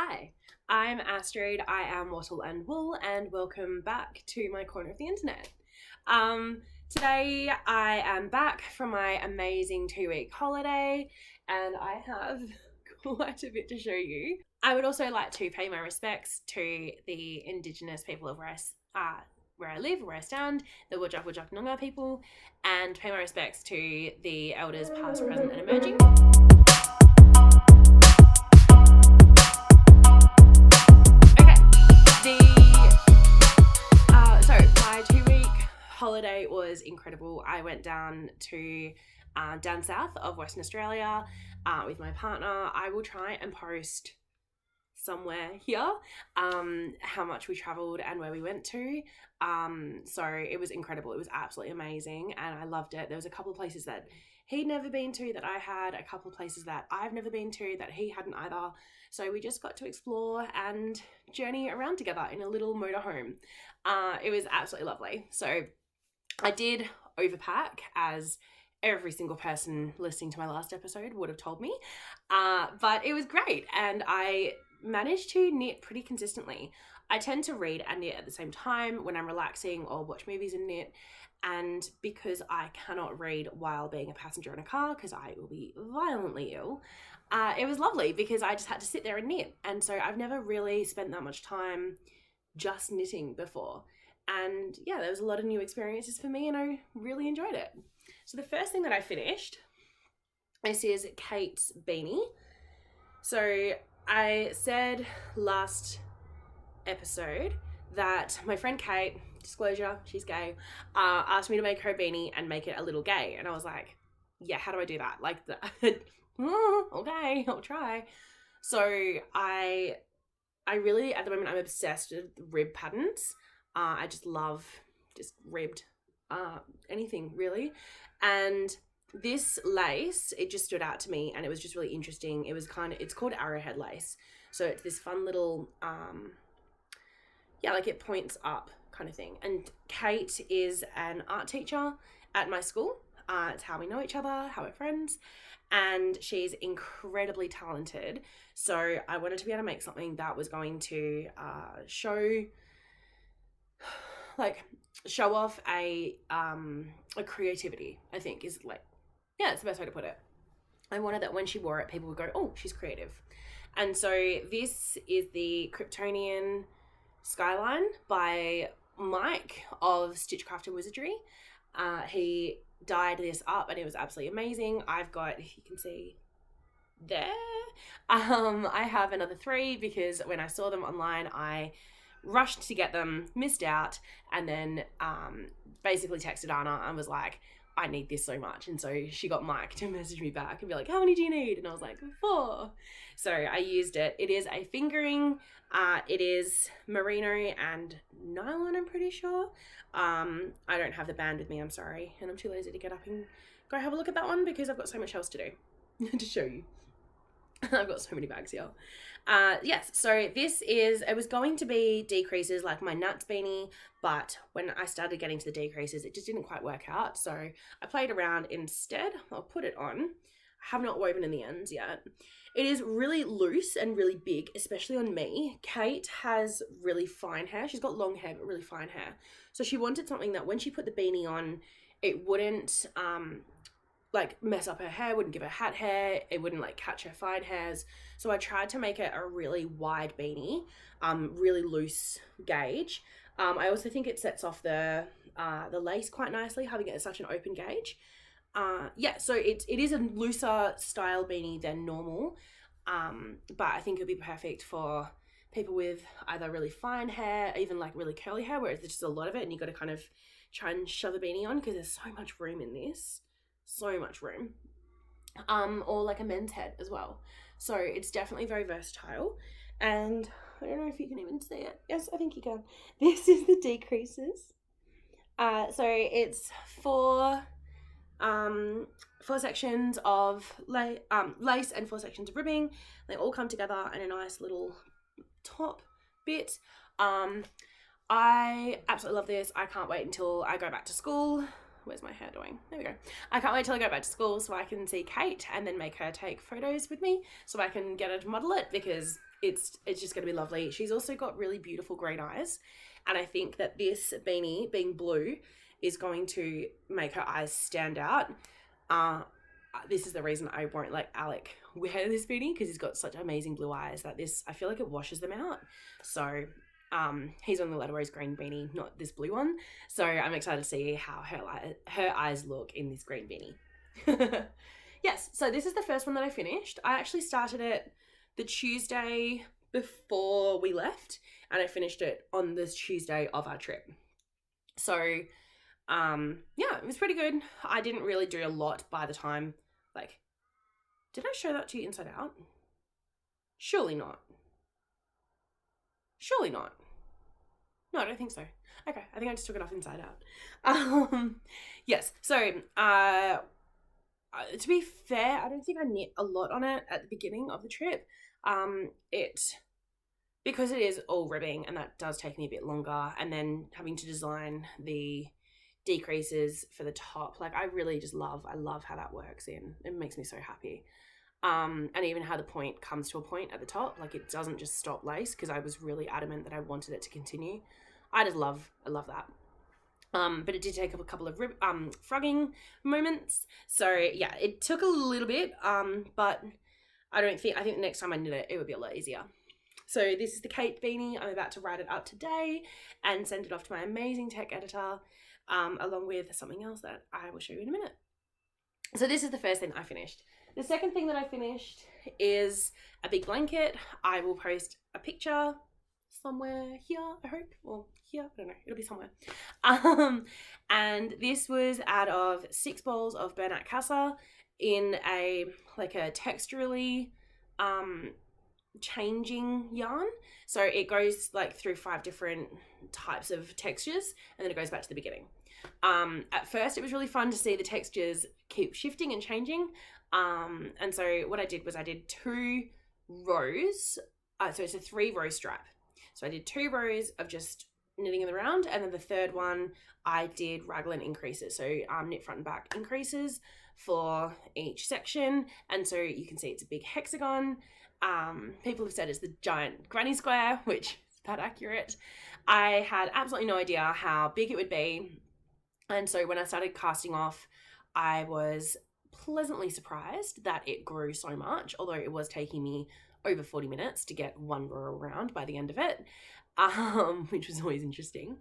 Hi, I'm Astrid, I am Wattle and Wool, and welcome back to my corner of the internet. Today I am back from my amazing 2-week holiday, and I have quite a bit to show you. I would also like to pay my respects to the Indigenous people of where I live, where I stand, the Whadjuk Noongar people, and pay my respects to the elders past, present and emerging. My 2-week holiday was incredible. I went down to down south of Western Australia with my partner. I will try and post somewhere here how much we travelled and where we went to. So it was incredible. It was absolutely amazing and I loved it. There was a couple of places that he'd never been to that I had, a couple of places that I've never been to that he hadn't either. So we just got to explore and journey around together in a little motorhome. It was absolutely lovely. So I did overpack, as every single person listening to my last episode would have told me. But it was great and I managed to knit pretty consistently. I tend to read and knit at the same time when I'm relaxing or watch movies and knit. And because I cannot read while being a passenger in a car because I will be violently ill, it was lovely because I just had to sit there and knit. And so I've never really spent that much time just knitting before. And yeah, there was a lot of new experiences for me and I really enjoyed it. So the first thing that I finished, this is Kate's beanie. So I said last episode that my friend Kate, disclosure, she's gay, asked me to make her a beanie and make it a little gay. And I was like, yeah, how do I do that? Like, okay, I'll try. So I really, at the moment, I'm obsessed with rib patterns. I just love just ribbed anything, really. And this lace, it just stood out to me and it was just really interesting. It was it's called arrowhead lace. So it's this fun little, like it points up kind of thing. And Kate is an art teacher at my school. It's how we know each other, how we're friends. And she's incredibly talented. So I wanted to be able to make something that was going to show off a creativity, I think is it's the best way to put it. I wanted that when she wore it, people would go, oh, she's creative. And so this is the Kryptonian Skyline by Mike of Stitchcraft Wizardry. He dyed this up and it was absolutely amazing. I've got, you can see there, I have another 3 because when I saw them online, I rushed to get them, missed out, and then basically texted Anna and was like, I need this so much. And so she got Mike to message me back and be like, how many do you need? And I was like, 4. So I used it. It is a fingering. It is merino and nylon, I'm pretty sure. I don't have the band with me, I'm sorry. And I'm too lazy to get up and go have a look at that one because I've got so much else to do to show you. I've got so many bags here. Yes, so it was going to be decreases like my nuts beanie, but when I started getting to the decreases, it just didn't quite work out. So I played around instead. I'll put it on. I have not woven in the ends yet. It is really loose and really big, especially on me. Kate has really fine hair. She's got long hair, but really fine hair. So she wanted something that when she put the beanie on, it wouldn't mess up her hair, wouldn't give her hat hair, it wouldn't catch her fine hairs. So I tried to make it a really wide beanie, really loose gauge. I also think it sets off the lace quite nicely, having it at such an open gauge. So it is a looser style beanie than normal, but I think it would be perfect for people with either really fine hair, even really curly hair, where there's just a lot of it and you got to kind of try and shove a beanie on because there's so much room in this. So much room. Or a men's head as well. So it's definitely very versatile. And I don't know if you can even see it. Yes, I think you can. This is the decreases. So it's 4 sections of lace and 4 sections of ribbing. They all come together in a nice little top bit. I absolutely love this. I can't wait until I go back to school Where's my hair doing? There we go. I can't wait till I go back to school so I can see Kate and then make her take photos with me so I can get her to model it, because it's just going to be lovely. She's also got really beautiful green eyes, and I think that this beanie being blue is going to make her eyes stand out. This is the reason I won't let Alec wear this beanie, because he's got such amazing blue eyes that this, I feel like it washes them out. So he's on the Letter Rose green beanie, not this blue one. So I'm excited to see how her eyes look in this green beanie. Yes, so this is the first one that I finished. I actually started it the Tuesday before we left, and I finished it on this Tuesday of our trip. So yeah, it was pretty good. I didn't really do a lot by the time, like, did I show that to you inside out? Surely not. Surely not. No, I don't think so. Okay, I think I just took it off inside out. Yes, so to be fair, I don't think I knit a lot on it at the beginning of the trip. Because it is all ribbing, and that does take me a bit longer, and then having to design the decreases for the top, like I love how that works in. It makes me so happy. And even how the point comes to a point at the top, like it doesn't just stop lace, because I was really adamant that I wanted it to continue. I love that. But it did take up a couple of frogging moments. So yeah, it took a little bit, but I think the next time I knit it, it would be a lot easier. So this is the Kate beanie. I'm about to write it up today and send it off to my amazing tech editor, along with something else that I will show you in a minute. So this is the first thing I finished. The second thing that I finished is a big blanket. I will post a picture somewhere here, I hope, or here, I don't know, it'll be somewhere. And this was out of 6 balls of Bernat Casa in a texturally changing yarn. So it goes like through 5 different types of textures, and then it goes back to the beginning. At first it was really fun to see the textures keep shifting and changing. And so what I did was I did 2 rows. So it's a 3-row strap. So I did 2 rows of just knitting in the round, and then the third one I did raglan increases. So knit front and back increases for each section. And so you can see it's a big hexagon. People have said it's the giant granny square, which is about accurate. I had absolutely no idea how big it would be. And so when I started casting off, I was pleasantly surprised that it grew so much, although it was taking me over 40 minutes to get 1 row around by the end of it, which was always interesting.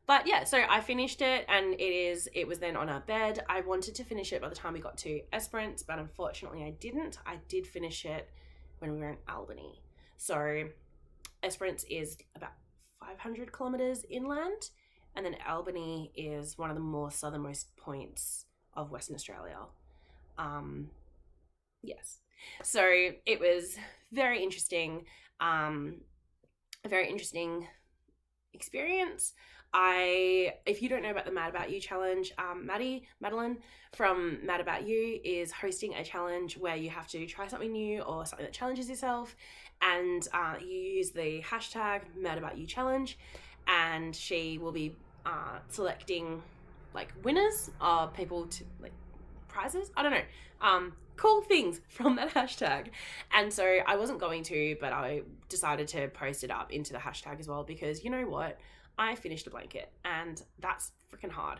But yeah, so I finished it, and it was then on our bed. I wanted to finish it by the time we got to Esperance, but unfortunately I didn't. I did finish it when we were in Albany. So Esperance is about 500 kilometers inland, and then Albany is one of the more southernmost points of Western Australia. Yes. So it was very interesting, a very interesting experience. If you don't know about the Mad About You challenge, Madeline from Mad About You is hosting a challenge where you have to try something new or something that challenges yourself, and you use the hashtag Mad About You challenge, and she will be selecting like winners or people to like prizes. I don't know. Cool things from that hashtag. And so I wasn't going to, but I decided to post it up into the hashtag as well, because you know what? I finished a blanket, and that's freaking hard.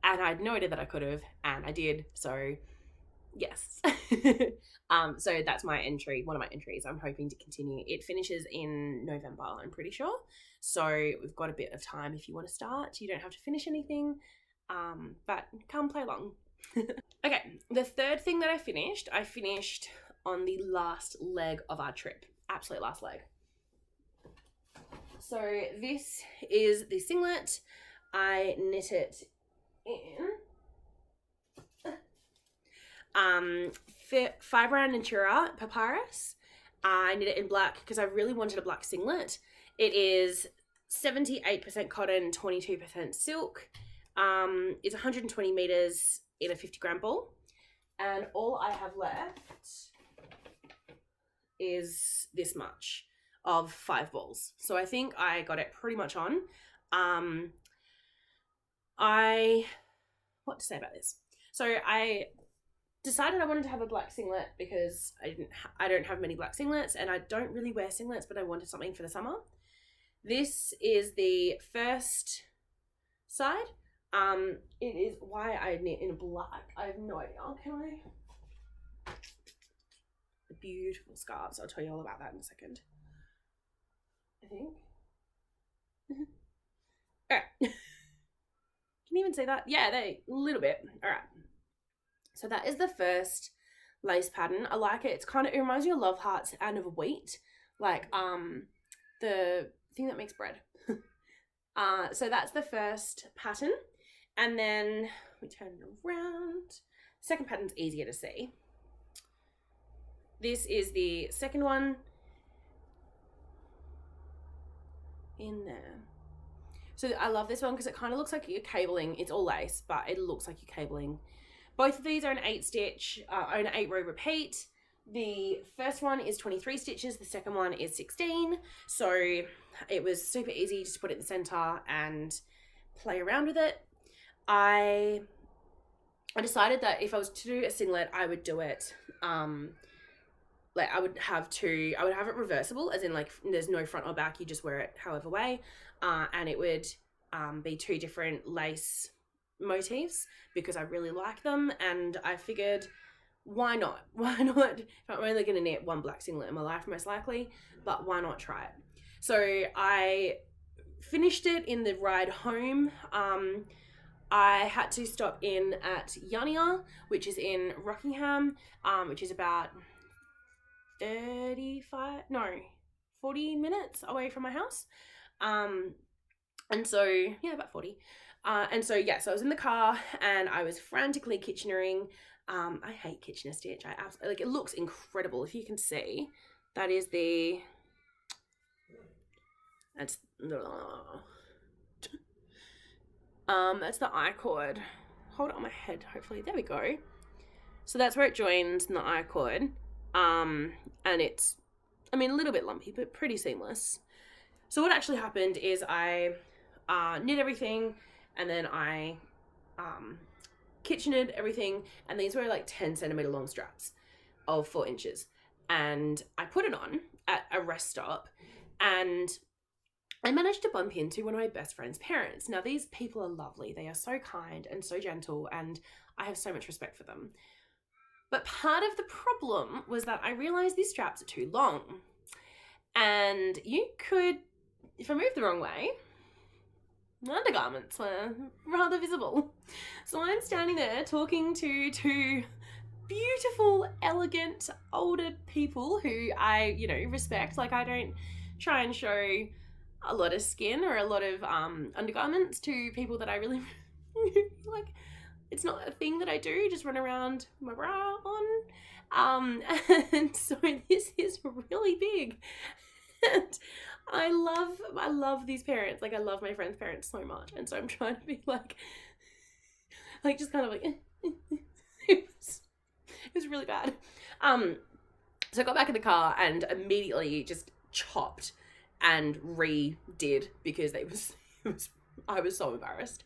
And I had no idea that I could have, and I did. So yes. So that's my entry, one of my entries. I'm hoping to continue. It finishes in November, I'm pretty sure. So we've got a bit of time if you want to start. You don't have to finish anything, but come play along. Okay, the third thing that I finished on the last leg of our trip. Absolute last leg. So this is the singlet. I knit it in Fibra Natura Papyrus. I knit it in black because I really wanted a black singlet. It is 78% cotton, 22% silk. It's 120 meters in a 50-gram ball, and all I have left is this much of 5 balls. So I think I got it pretty much on. I what to say about this. So I decided I wanted to have a black singlet because I don't have many black singlets, and I don't really wear singlets, but I wanted something for the summer. This is the first side. It is why I knit in black. I have no idea. Can I? The beautiful scarves. I'll tell you all about that in a second. I think. All right. Can you even see that? Yeah, they a little bit. All right. So that is the first lace pattern. I like it. It reminds me of love hearts and of wheat, like the thing that makes bread. So that's the first pattern, and then we turn it around. Second pattern's easier to see. This is the second one in there. So I love this one because it kind of looks like you're cabling. It's all lace, but it looks like you're cabling. Both of these are an 8 row repeat. The first one is 23 stitches. The second one is 16. So it was super easy just to put it in the center and play around with it. I decided that if I was to do a singlet, I would do it, like I would have it reversible, as in like there's no front or back, you just wear it however way. And it would be 2 different lace motifs because I really like them, and I figured why not if I'm only going to knit one black singlet in my life most likely, but why not try it? So I finished it in the ride home. I had to stop in at Yarnia, which is in Rockingham, which is about 40 minutes away from my house. And so, yeah, about 40. And so, yeah, so I was in the car and I was frantically Kitchenering. I hate Kitchener stitch. I absolutely, like, it looks incredible. If you can see, that is that's the I-cord. Hold it on my head, hopefully. There we go. So that's where it joins in the I-cord. And it's, I mean, a little bit lumpy, but pretty seamless. So what actually happened is I knit everything, and then I Kitchenered everything, and these were like 10 centimeter long straps of 4 inches. And I put it on at a rest stop, and I managed to bump into one of my best friend's parents. Now, these people are lovely. They are so kind and so gentle, and I have so much respect for them. But part of the problem was that I realized these straps are too long. And you could, if I moved the wrong way, my undergarments were rather visible. So I'm standing there talking to 2 beautiful, elegant, older people who I, respect. Like, I don't try and show a lot of skin or a lot of undergarments to people that I really like. It's not a thing that I do, just run around with my bra on. And so this is really big. And I love these parents. Like, I love my friend's parents so much. And so I'm trying to be like just kind of like, it was really bad. So I got back in the car and immediately just chopped and redid because I was so embarrassed.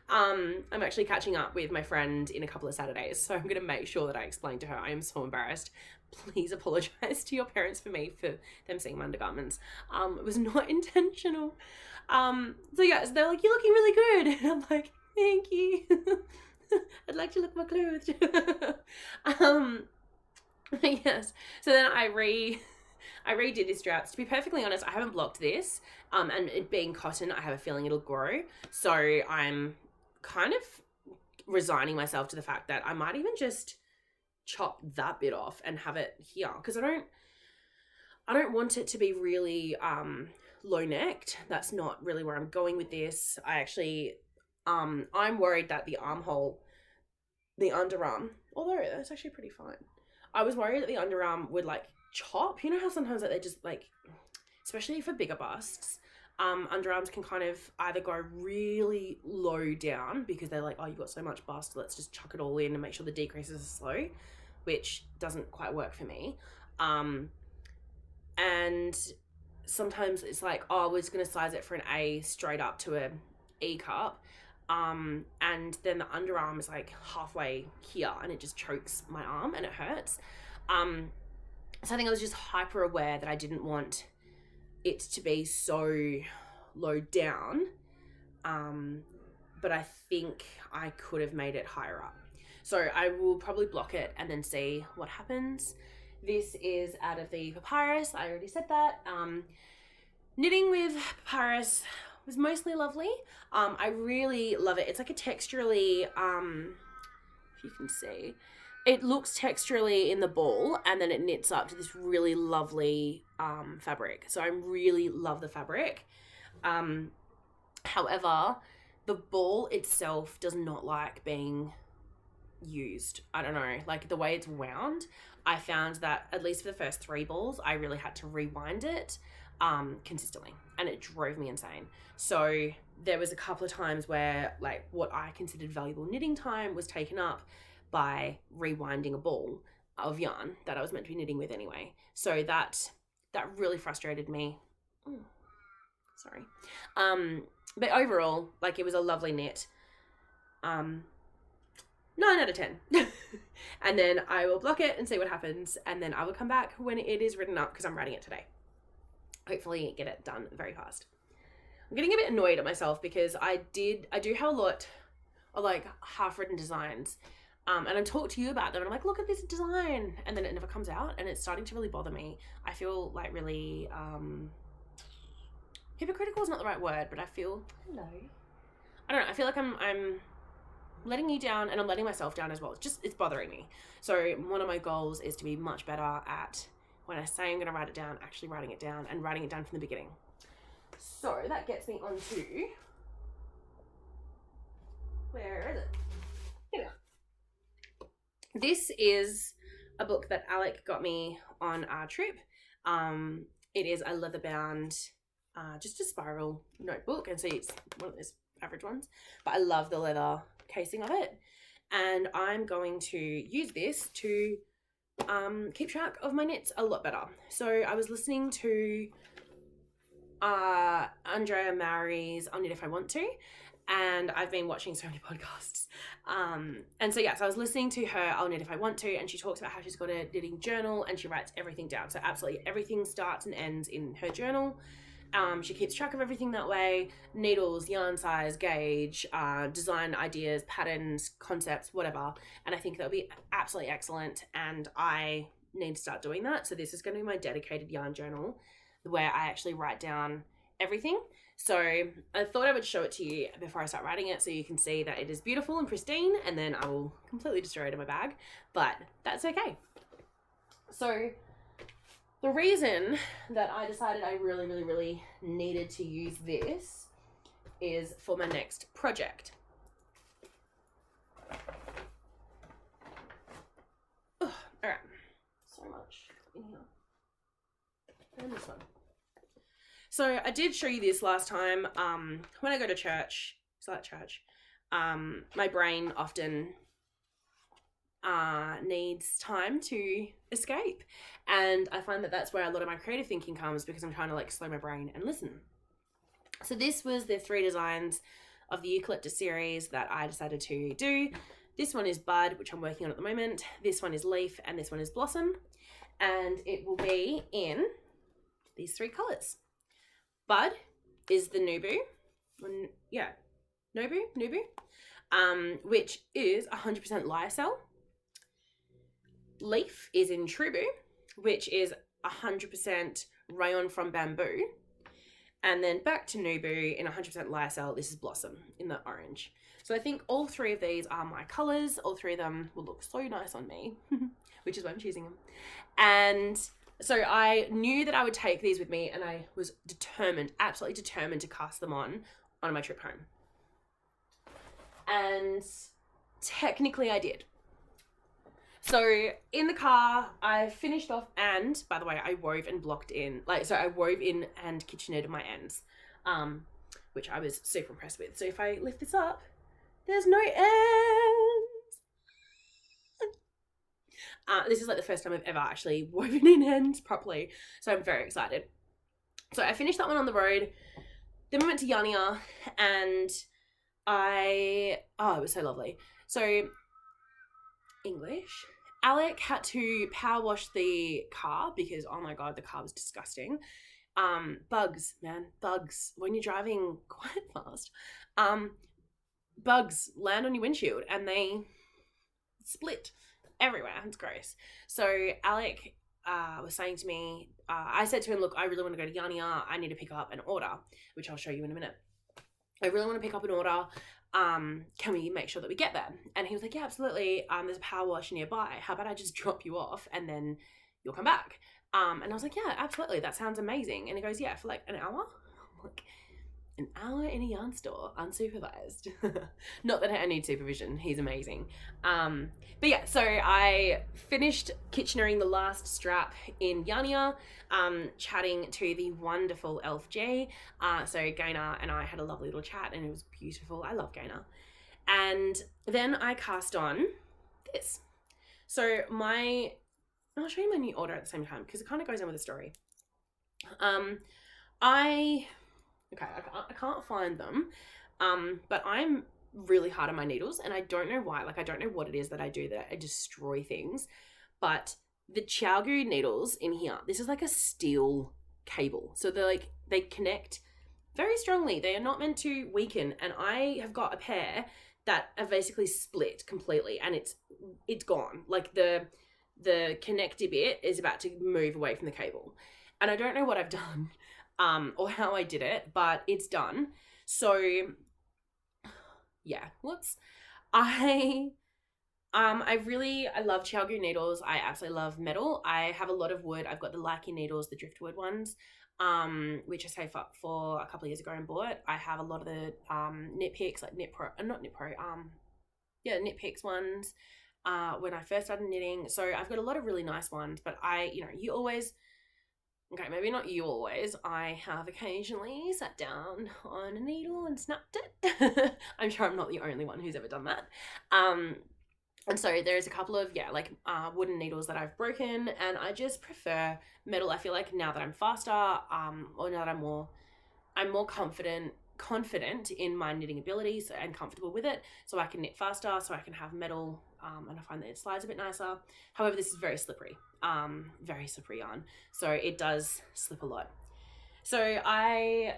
I'm actually catching up with my friend in a couple of Saturdays, so I'm going to make sure that I explain to her I am so embarrassed. Please apologize to your parents for them seeing my undergarments. It was not intentional. So yeah, so they're like, "You're looking really good," and I'm like, "Thank you." I'd like to look more clothed. Yes. So then I redid these straps. To be perfectly honest, I haven't blocked this. And it being cotton, I have a feeling it'll grow. So I'm kind of resigning myself to the fact that I might even just chop that bit off and have it here, because I don't want it to be really low necked. That's not really where I'm going with this. I actually I'm worried that the underarm, although that's actually pretty fine. I was worried that the underarm would like chop. You know how sometimes like they just like, especially for bigger busts, underarms can kind of either go really low down because they're like, oh, you've got so much bust, let's just chuck it all in and make sure the decreases are slow, which doesn't quite work for me. And sometimes it's like, oh, we're just going to size it for an A straight up to a E cup. And then the underarm is like halfway here and it just chokes my arm and it hurts. So I think I was just hyper aware that I didn't want it to be so low down. But I think I could have made it higher up. So I will probably block it and then see what happens. This is out of the papyrus. I already said that. Knitting with papyrus was mostly lovely. I really love it. It's like a texturally, if you can see, it looks texturally in the ball and then it knits up to this really lovely fabric. So I really love the fabric. However, the ball itself does not like being used. I don't know, like the way it's wound, I found that at least for the first 3 balls, I really had to rewind it consistently and it drove me insane. So there was a couple of times where like what I considered valuable knitting time was taken up by rewinding a ball of yarn that I was meant to be knitting with anyway. So that really frustrated me. Sorry. But overall, like it was a lovely knit. 9 out of 10. And then I will block it and see what happens. And then I will come back when it is written up because I'm writing it today. Hopefully get it done very fast. I'm getting a bit annoyed at myself because I do have a lot of like half-written designs. And I talk to you about them and I'm like, look at this design. And then it never comes out and it's starting to really bother me. I feel like really, hypocritical is not the right word, but I feel, hello. I don't know. I feel like I'm letting you down and I'm letting myself down as well. It's bothering me. So one of my goals is to be much better at, when I say I'm going to write it down, actually writing it down and writing it down from the beginning. So that gets me on to, where is it? Here. This is a book that Alec got me on our trip. It is a leather bound, just a spiral notebook. And see, it's one of those average ones, but I love the leather casing of it. And I'm going to use this to keep track of my knits a lot better. So I was listening to Andrea Mowry's I'll Knit If I Want To, and I've been watching so many podcasts. And so I was listening to her I'll Knit If I Want To, and she talks about how she's got a knitting journal and she writes everything down. So absolutely everything starts and ends in her journal. She keeps track of everything that way: needles, yarn size, gauge, design ideas, patterns, concepts, whatever. And I think that'll be absolutely excellent. And I need to start doing that. So this is going to be my dedicated yarn journal where I actually write down everything. So I thought I would show it to you before I start writing it so you can see that it is beautiful and pristine, and then I will completely destroy it in my bag, but that's okay. So the reason that I decided I really, really, really needed to use this is for my next project. All right, so much in here. And this one. So I did show you this last time. When I go to church, still at church, my brain often needs time to escape, and I find that that's where a lot of my creative thinking comes, because I'm trying to like slow my brain and listen. So this was the 3 designs of the Eucalyptus series that I decided to do. This one is Bud, which I'm working on at the moment. This one is Leaf, and this one is Blossom, and it will be in these 3 colors. Bud is the Nuboo, Nuboo, which is 100% lyocell. Leaf is in Trubu, which is 100% rayon from bamboo. And then back to Nuboo in 100% lyocell, this is Blossom in the orange. So I think all 3 of these are my colors. All 3 of them will look so nice on me, which is why I'm choosing them. And so I knew that I would take these with me, and I was determined, absolutely determined to cast them on my trip home. And technically I did. So in the car, I finished off, and by the way, I wove and blocked in, I wove in and kitchened my ends, which I was super impressed with. So if I lift this up, there's no ends. This is like the first time I've ever actually woven in ends properly, so I'm very excited. So I finished that one on the road. Then we went to Yarnia, and it was so lovely. So English. Alec had to power wash the car because, oh my God, the car was disgusting. Bugs, man, bugs. When you're driving quite fast, bugs land on your windshield and they split everywhere. It's gross. So Alec was saying to me, I said to him, look, I really want to go to Yarnia. I need to pick up an order, which I'll show you in a minute. I really want to pick up an order. Can we make sure that we get there? And he was like, yeah, absolutely. There's a power wash nearby. How about I just drop you off and then you'll come back? And I was like, yeah, absolutely. That sounds amazing. And he goes, yeah, for like an hour. I'm like, an hour in a yarn store, unsupervised. Not that I need supervision. He's amazing. But yeah, so I finished kitchenering the last strap in Yarnia, chatting to the wonderful Elf G. So Gaynor and I had a lovely little chat and it was beautiful. I love Gaynor. And then I cast on this. So I'll show you my new order at the same time because it kind of goes in with the story. I can't find them, but I'm really hard on my needles and I don't know why. Like, I don't know what it is that I do that I destroy things, but the ChiaGoo needles in here, this is like a steel cable. So they connect very strongly. They are not meant to weaken. And I have got a pair that are basically split completely and it's gone. Like the connector bit is about to move away from the cable. And I don't know what I've done. Or how I did it, but it's done. So yeah, whoops. I love ChiaGoo needles. I absolutely love metal. I have a lot of wood. I've got the Lackey needles, the driftwood ones, which I saved up for a couple of years ago and bought. I have a lot of the Knit Picks, like Knit Picks ones, when I first started knitting. So I've got a lot of really nice ones, but you always, okay, maybe not you always. I have occasionally sat down on a needle and snapped it. I'm sure I'm not the only one who's ever done that. And so there's a couple of, wooden needles that I've broken, and I just prefer metal. I feel like now that I'm faster, or now that I'm more confident in my knitting abilities and comfortable with it, so I can knit faster, so I can have metal, and I find that it slides a bit nicer. However, this is very slippery yarn, so it does slip a lot. So I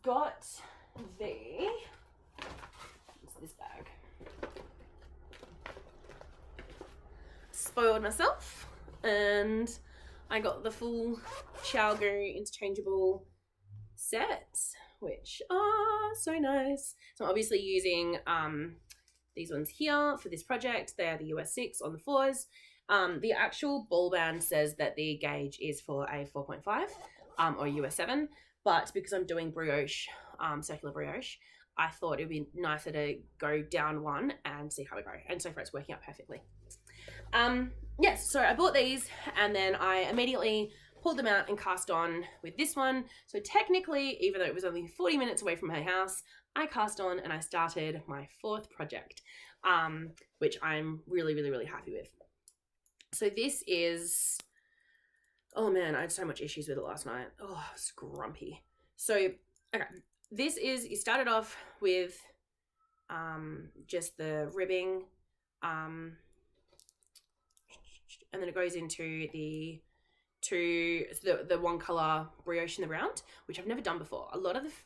got this bag. Spoiled myself, and I got the full ChiaGoo interchangeable sets, which are so nice. So I'm obviously using these ones here for this project. They are the US 6 on the 4s. The actual ball band says that the gauge is for a 4.5 or US 7, but because I'm doing brioche, circular brioche, I thought it would be nicer to go down one and see how we go. And so far it's working out perfectly. Yes, so I bought these and then I immediately pulled them out and cast on with this one. So technically, even though it was only 40 minutes away from my house, I cast on and I started my 4th project, which I'm really, really, really happy with. So this is, oh man, I had so much issues with it last night. Oh, I was grumpy. So, okay, this is, you started off with just the ribbing, and then it goes into the one color brioche in the round, which I've never done before. A lot of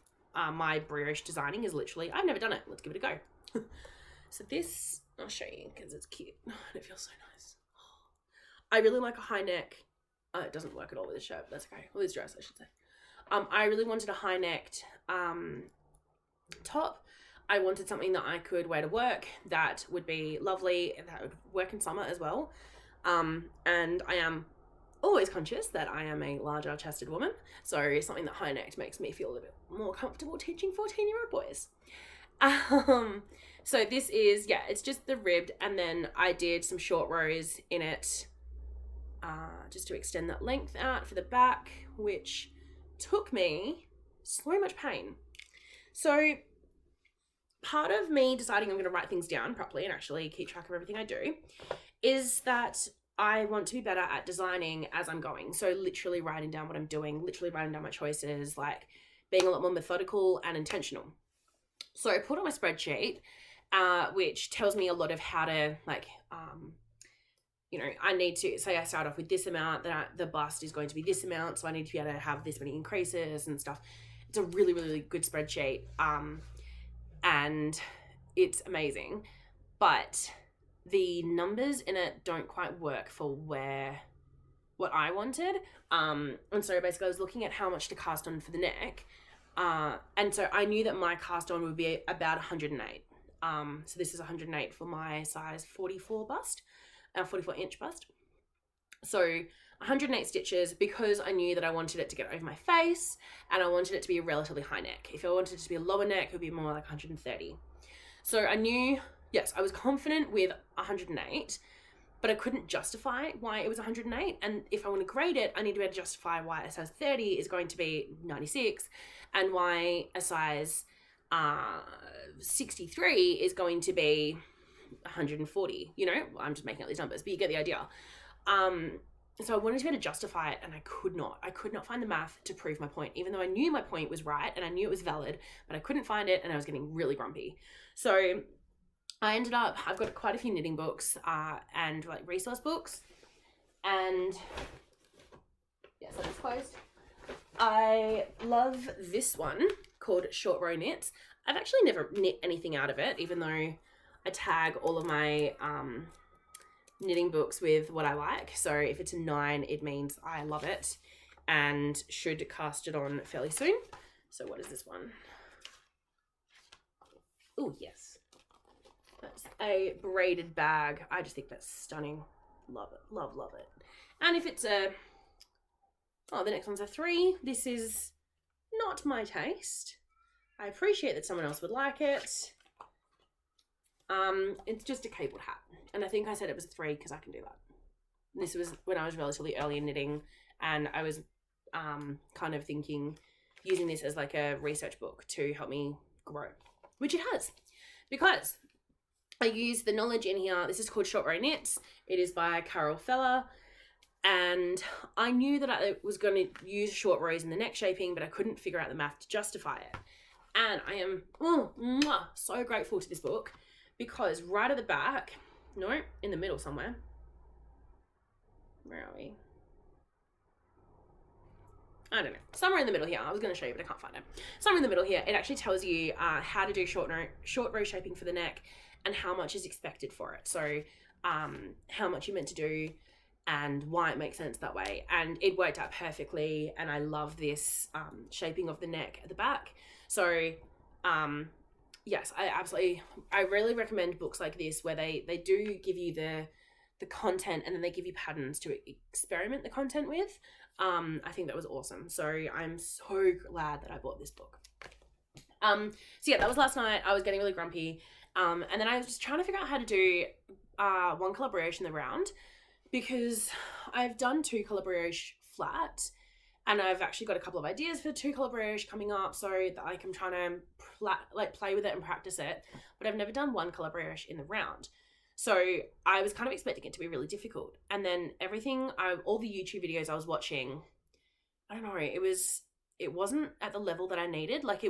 my brioche designing is literally, I've never done it. Let's give it a go. So this, I'll show you because it's cute and it feels so nice. I really like a high neck. It doesn't work at all with this shirt, but that's okay. Well, this dress, I should say. I really wanted a high necked top. I wanted something that I could wear to work that would be lovely and that would work in summer as well. And I am always conscious that I am a larger chested woman, so something that high necked makes me feel a bit more comfortable teaching 14-year-old boys. So this is, it's just the ribbed, and then I did some short rows in it, just to extend that length out for the back, which took me so much pain. So part of me deciding I'm going to write things down properly and actually keep track of everything I do is that I want to be better at designing as I'm going. So literally writing down what I'm doing, literally writing down my choices, like being a lot more methodical and intentional. So I put on my spreadsheet, which tells me a lot of how to, like, I need to, say I start off with this amount, that the bust is going to be this amount, so I need to be able to have this many increases and stuff. It's a really, really good spreadsheet, and it's amazing. But the numbers in it don't quite work for what I wanted. And so basically I was looking at how much to cast on for the neck. And so I knew that my cast on would be about 108. So this is 108 for my size 44 bust, 44 inch bust. So 108 stitches, because I knew that I wanted it to get over my face and I wanted it to be a relatively high neck. If I wanted it to be a lower neck, it would be more like 130. So I knew, yes, I was confident with 108, but I couldn't justify why it was 108. And if I want to grade it, I need to be able to justify why a size 30 is going to be 96 and why a size 63 is going to be 140. I'm just making up these numbers, but you get the idea. So I wanted to be able to justify it, and I could not find the math to prove my point, even though I knew my point was right and I knew it was valid, but I couldn't find it, and I was getting really grumpy. So I ended up, I've got quite a few knitting books and like resource books, and yes, that is closed. I love this one called Short Row Knits. I've actually never knit anything out of it, even though I tag all of my knitting books with what I like. So if it's a 9, it means I love it and should cast it on fairly soon. So what is this one? Oh, yes. That's a braided bag. I just think that's stunning. Love it. Love, love it. And if it's the next one's a 3. This is not my taste. I appreciate that someone else would like it. It's just a cabled hat. And I think I said it was a 3 because I can do that. This was when I was relatively early in knitting, and I was kind of thinking using this as like a research book to help me grow, which it has, because I use the knowledge in here. This is called Short Row Knits. It is by Carol Feller, and I knew that I was going to use short rows in the neck shaping, but I couldn't figure out the math to justify it. And I am so grateful to this book, because right at the back, no, in the middle somewhere. Where are we? I don't know. Somewhere in the middle here. I was going to show you, but I can't find it. Somewhere in the middle here, it actually tells you how to do short row shaping for the neck and how much is expected for it. So how much you're meant to do and why it makes sense that way. And it worked out perfectly. And I love this shaping of the neck at the back. So yes, I really recommend books like this where they do give you the content and then they give you patterns to experiment the content with. I think that was awesome. So I'm so glad that I bought this book. So yeah, that was last night. I was getting really grumpy. And then I was just trying to figure out how to do one collaboration around, because I've done 2 collaboration flat, and I've actually got a couple of ideas for 2 collaboration coming up, so that I can try to play with it and practice it. But I've never done one collaboration in the round. So I was kind of expecting it to be really difficult. And then all the YouTube videos I was watching, I don't know, it wasn't at the level that I needed. Like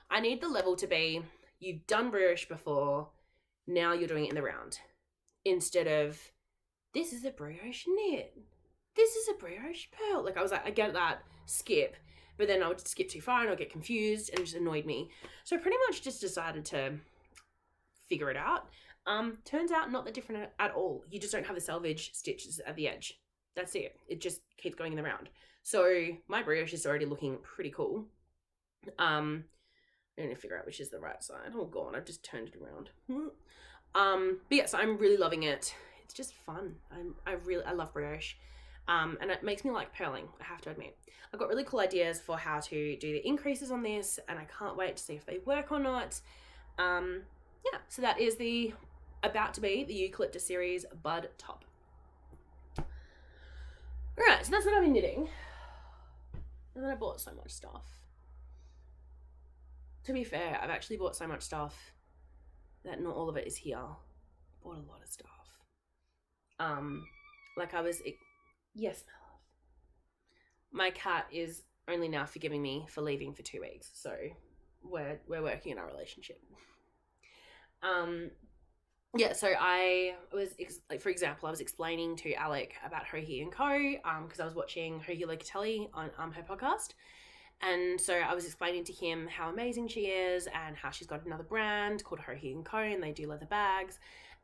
I need the level to be, you've done brioche before, now you're doing it in the round. Instead of, this is a brioche knit. This is a brioche pearl. Like I was like, I get that, skip. But then I would skip too far and I'd get confused and it just annoyed me. So I pretty much just decided to figure it out. Turns out not that different at all. You just don't have the selvage stitches at the edge. That's it. It just keeps going in the round. So my brioche is already looking pretty cool. I need to figure out which is the right side. Oh god, I've just turned it around. But yeah, so I'm really loving it. It's just fun. I love brioche. And it makes me like purling, I have to admit. I've got really cool ideas for how to do the increases on this, and I can't wait to see if they work or not. Yeah, so that is about to be the Eucalyptus series Bud top. Alright, so that's what I've been knitting. And then I bought so much stuff. To be fair, I've actually bought so much stuff that not all of it is here. Bought a lot of stuff. Yes, my love. My cat is only now forgiving me for leaving for 2 weeks, so we're working in our relationship. Yeah, so I was, like, for example, I was explaining to Alec about Hohi & Co. Because I was watching Hohi Locatelli on her podcast. And so I was explaining to him how amazing she is and how she's got another brand called Hohi & Co. and they do leather bags.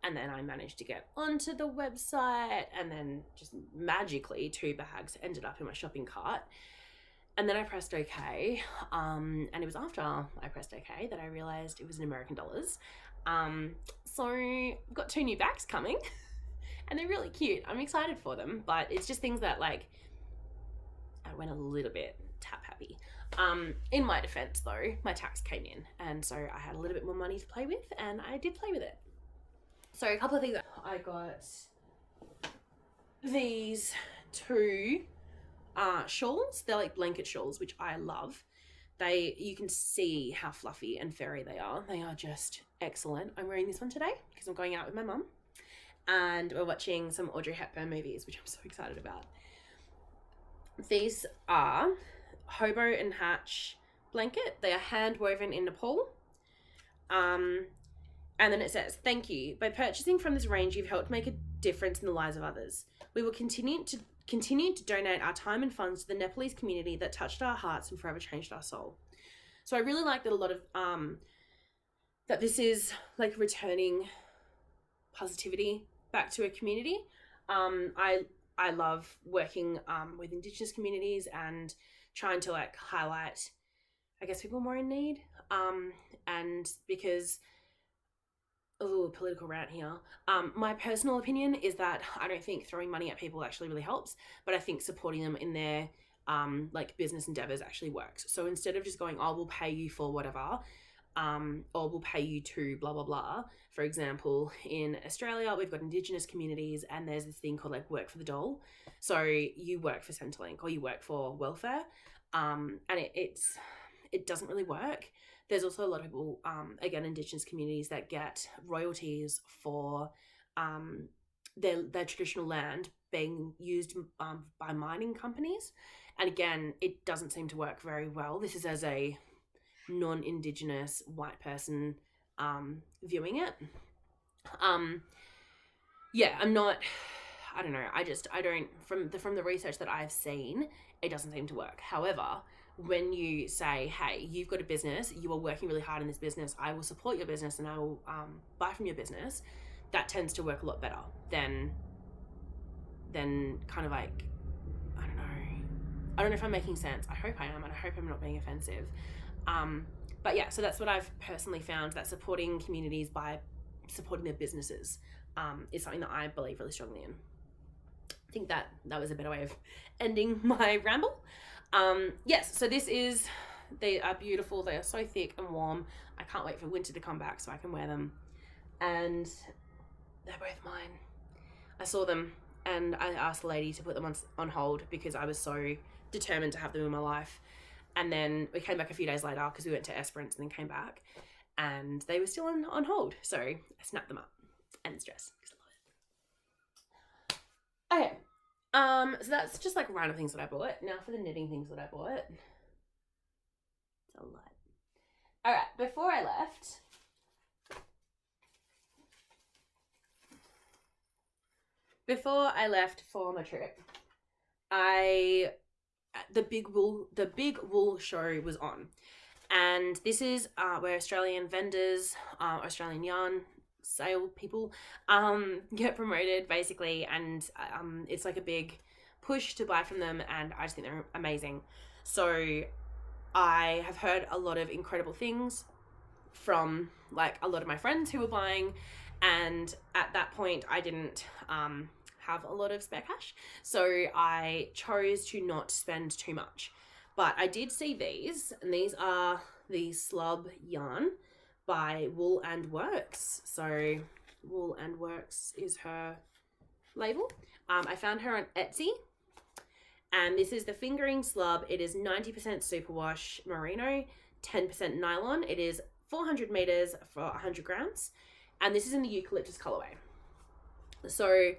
And then I managed to get onto the website, and then just magically 2 bags ended up in my shopping cart. And then I pressed OK. And it was after I pressed OK that I realized it was in American dollars. So I've got 2 new bags coming and they're really cute. I'm excited for them, but it's just things that, like, I went a little bit tap happy. In my defense though, my tax came in, and so I had a little bit more money to play with, and I did play with it. So a couple of things. I got these 2 shawls. They're like blanket shawls, which I love. You can see how fluffy and furry they are. They are just excellent. I'm wearing this one today because I'm going out with my mum, and we're watching some Audrey Hepburn movies, which I'm so excited about. These are Hobo and Hatch blanket. They are hand woven in Nepal. And then it says, "Thank you. By purchasing from this range, you've helped make a difference in the lives of others. We will continue to donate our time and funds to the Nepalese community that touched our hearts and forever changed our soul." So I really like that a lot of that this is like returning positivity back to a community. I love working with Indigenous communities and trying to, like, highlight, I guess, people more in need. And because, political rant here. My personal opinion is that I don't think throwing money at people actually really helps, but I think supporting them in their like business endeavors actually works. So instead of just going, "Oh, we'll pay you for whatever," or "we'll pay you to blah blah blah." For example, in Australia, we've got Indigenous communities, and there's this thing called, like, work for the dole. So you work for Centrelink or you work for welfare, and it doesn't really work. There's also a lot of people, again, Indigenous communities that get royalties for their traditional land being used by mining companies. And again, it doesn't seem to work very well. This is as a non-Indigenous white person viewing it. Yeah, I don't know. I don't, from the research that I've seen, it doesn't seem to work. However, when you say, "Hey, you've got a business, you are working really hard in this business, I will support your business and I will buy from your business," that tends to work a lot better than kind of like, I don't know if I'm making sense. I hope I am, and I hope I'm not being offensive. But yeah, so that's what I've personally found, that supporting communities by supporting their businesses is something that I believe really strongly in. I think that was a better way of ending my ramble. Yes, so they are beautiful. They are so thick and warm. I can't wait for winter to come back so I can wear them. And they're both mine. I saw them and I asked the lady to put them on hold because I was so determined to have them in my life. And then we came back a few days later because we went to Esperance and then came back, and they were still on hold. So I snapped them up, and it's dressed because I love it. Okay. So that's just like random things that I bought. Now for the knitting things that I bought. It's a lot. All right. Before I left for my trip, the big wool show was on, and this is where Australian vendors, Australian yarn sale people get promoted basically, and it's like a big push to buy from them, and I just think they're amazing. So I have heard a lot of incredible things from, like, a lot of my friends who were buying, and at that point I didn't have a lot of spare cash, so I chose to not spend too much. But I did see these, and these are the slub yarn by Wool and Works. So Wool and Works is her label. I found her on Etsy, and this is the fingering slub. It is 90% superwash merino, 10% nylon. It is 400 meters for 100 grams, and this is in the eucalyptus colorway. So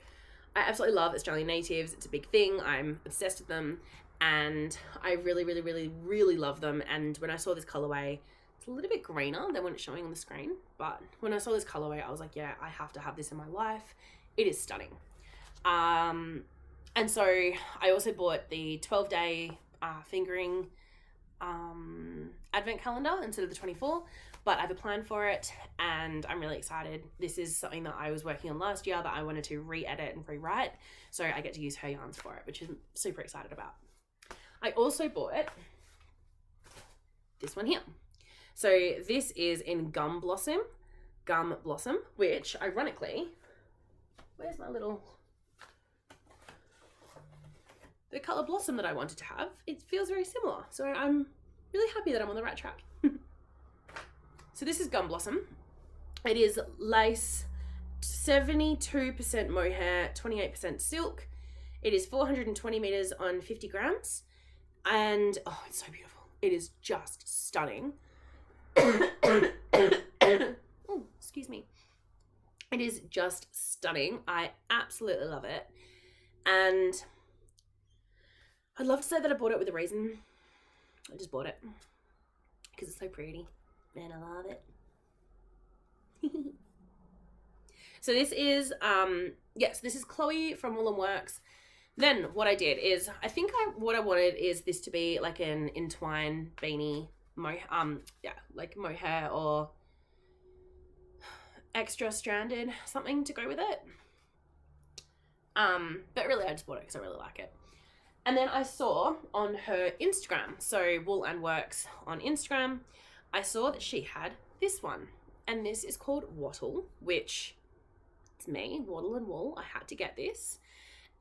I absolutely love Australian natives. It's a big thing. I'm obsessed with them, and I really, really, really, really love them. And when I saw this colorway, It's a little bit greener than when it's showing on the screen, but when I saw this colorway, I was like, yeah, I have to have this in my life. It is stunning. And so I also bought the 12-day fingering advent calendar instead of the 24, but I have a plan for it and I'm really excited. This is something that I was working on last year that I wanted to re-edit and rewrite, so I get to use her yarns for it, which I'm super excited about. I also bought this one here. So this is in Gum Blossom, which ironically, where's my little... The colour blossom that I wanted to have, it feels very similar. So I'm really happy that I'm on the right track. So this is Gum Blossom. It is lace, 72% mohair, 28% silk. It is 420 meters on 50 grams. And, oh, it's so beautiful. It is just stunning. Oh, excuse me. It is just stunning. I absolutely love it. And I'd love to say that I bought it with a reason. I just bought it because it's so pretty and I love it. So this is, yes, this is Chloe from Wool & Works. Then what I did is, what I wanted is this to be like an entwine beanie, like mohair or extra stranded, something to go with it. But really I just bought it because I really like it. And then I saw on her Instagram, so Wool & Works on Instagram, I saw that she had this one. And this is called Wattle, which it's me, Wattle and Wool. I had to get this.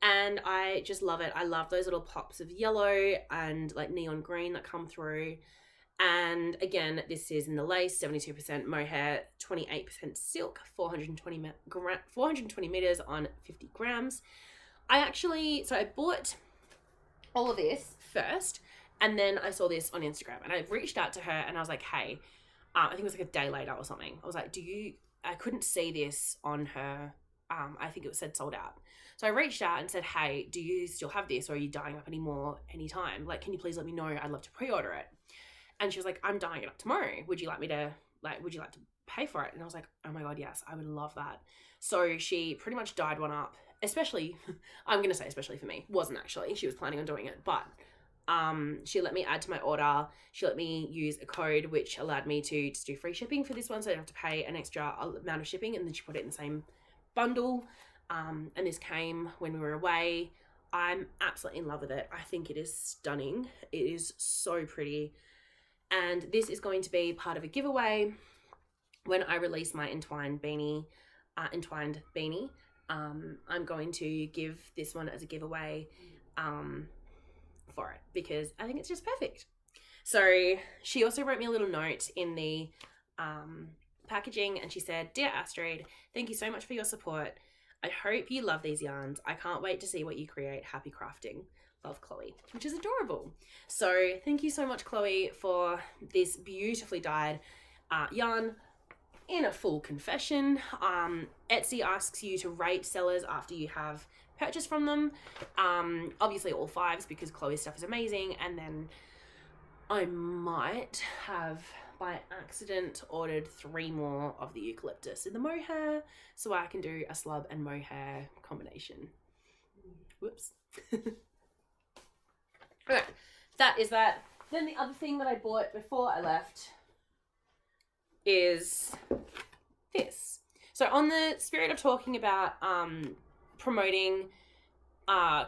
And I just love it. I love those little pops of yellow and like neon green that come through. And again, this is in the lace, 72% mohair, 28% silk, 420 meters on 50 grams. So I bought all of this first, and then I saw this on Instagram, and I reached out to her and I was like, hey, I think it was like a day later or something. I was like, I couldn't see this on her. I think it said sold out. So I reached out and said, hey, do you still have this, or are you dyeing up anytime? Like, can you please let me know? I'd love to pre-order it. And she was like, I'm dyeing it up tomorrow. Would you like to pay for it? And I was like, oh my God, yes, I would love that. So she pretty much dyed one up, especially, I'm going to say especially for me, wasn't actually, she was planning on doing it, but she let me add to my order. She let me use a code, which allowed me to just do free shipping for this one, so I didn't have to pay an extra amount of shipping, and then she put it in the same bundle, and this came when we were away. I'm absolutely in love with it. I think it is stunning. It is so pretty. And this is going to be part of a giveaway when I release my entwined beanie. I'm going to give this one as a giveaway for it because I think it's just perfect. So she also wrote me a little note in the packaging, and she said, "Dear Astrid, thank you so much for your support. I hope you love these yarns. I can't wait to see what you create. Happy crafting. Love, Chloe," which is adorable. So thank you so much, Chloe, for this beautifully dyed yarn. In a full confession, Etsy asks you to rate sellers after you have purchased from them. Obviously all 5s because Chloe's stuff is amazing, and then I might have by accident ordered 3 more of the eucalyptus in the mohair, so I can do a slub and mohair combination. Whoops. Okay, that is that. Then the other thing that I bought before I left is this. So on the spirit of talking about promoting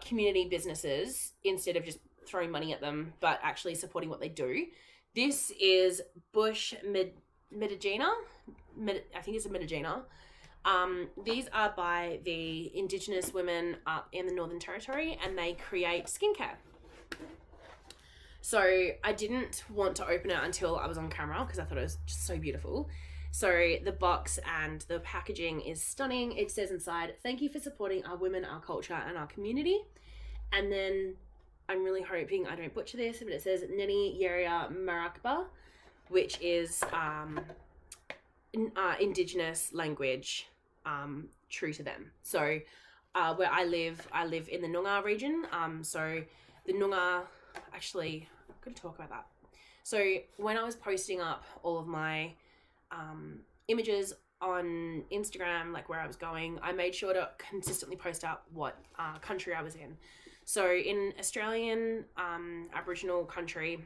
community businesses instead of just throwing money at them, but actually supporting what they do, this is Bush Medagina. I think it's a Medagina. These are by the Indigenous women up in the Northern Territory, and they create skincare. So I didn't want to open it until I was on camera because I thought it was just so beautiful. So the box and the packaging is stunning. It says inside, "Thank you for supporting our women, our culture, and our community." And then I'm really hoping I don't butcher this, but it says Neni Yeria Marakba, which is Indigenous language, true to them. So where I live in the Noongar region. So the Noongar, actually, I'm going to talk about that. So when I was posting up all of my images on Instagram, like where I was going, I made sure to consistently post up what country I was in. So in Australian Aboriginal country,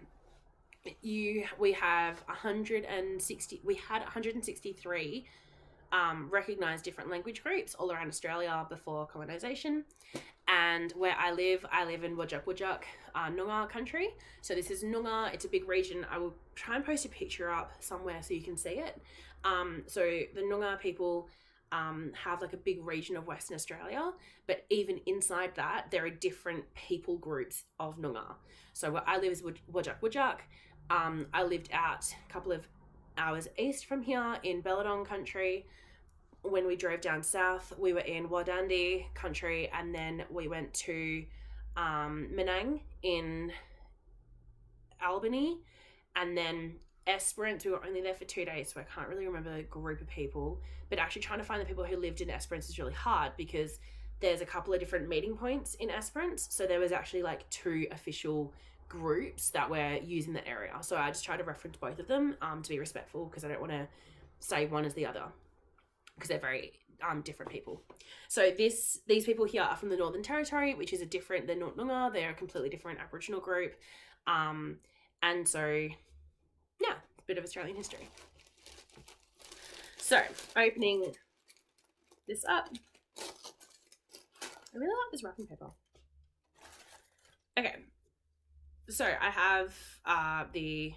we have 163 recognised different language groups all around Australia before colonisation. And where I live in Wajak Noongar country. So this is Noongar. It's a big region. I will try and post a picture up somewhere so you can see it. So the Noongar people have like a big region of Western Australia, but even inside that, there are different people groups of Noongar. So where I live is Wajak. I lived out a couple of hours east from here in Belladong country. When we drove down south, we were in Wadandi country, and then we went to Menang in Albany, and then Esperance. We were only there for 2 days, so I can't really remember the group of people, but actually trying to find the people who lived in Esperance is really hard because there's a couple of different meeting points in Esperance, so there was actually like 2 official groups that were using the area. So I just try to reference both of them to be respectful, because I don't want to say one as the other, because they're very different people. So these people here are from the Northern Territory, which is they're not Noongar, they're a completely different Aboriginal group. And so, yeah, it's a bit of Australian history. So, opening this up. I really like this wrapping paper. Okay. So, I have the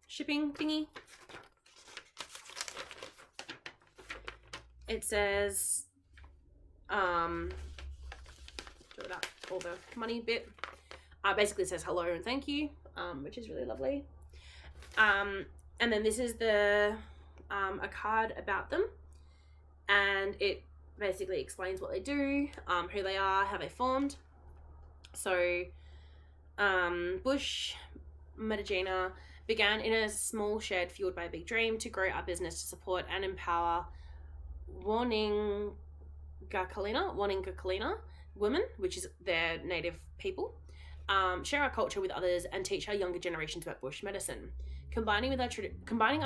shipping thingy. It says, all the money bit. Basically says hello and thank you, which is really lovely. And then this is a card about them, and it basically explains what they do, who they are, how they formed. So, Bush Medagina began in a small shed fueled by a big dream to grow our business to support and empower Warningakalina women, which is their native people, share our culture with others, and teach our younger generations about bush medicine. Combining our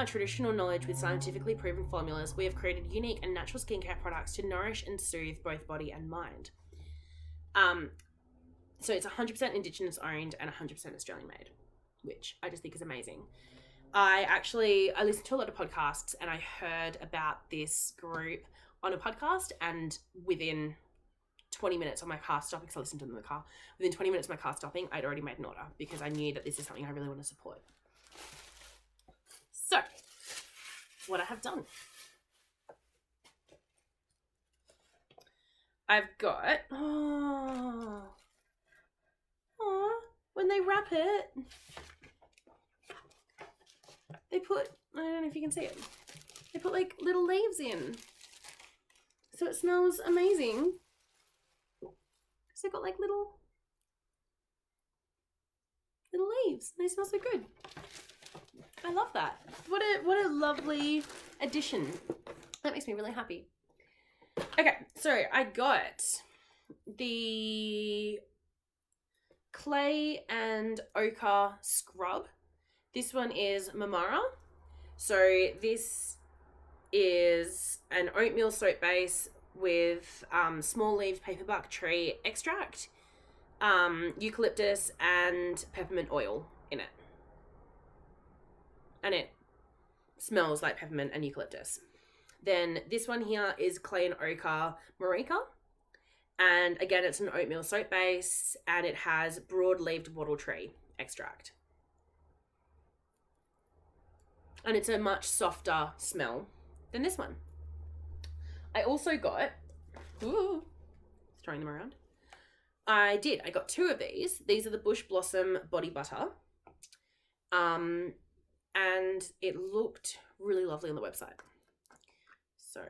traditional knowledge with scientifically proven formulas, we have created unique and natural skincare products to nourish and soothe both body and mind. So it's 100% Indigenous owned and 100% Australian made, which I just think is amazing. I listened to a lot of podcasts, and I heard about this group on a podcast, and within 20 minutes of my car stopping, because I listened to them in the car, within 20 minutes of my car stopping, I'd already made an order because I knew that this is something I really want to support. So, what I have done. I've got, when they wrap it, they put, I don't know if you can see it, they put like little leaves in. So it smells amazing. Because they've got like little leaves. They smell so good. I love that. What a lovely addition. That makes me really happy. Okay, so I got the clay and ochre scrub. This one is Mamara. So this is an oatmeal soap base with small leaves paperbark tree extract, eucalyptus and peppermint oil in it. And it smells like peppermint and eucalyptus. Then this one here is clay and ochre Marika. And again, it's an oatmeal soap base, and it has broad-leaved wattle tree extract. And it's a much softer smell than this one. I also got, throwing them around. I got 2 of these. These are the Bush Blossom Body Butter. And it looked really lovely on the website. So,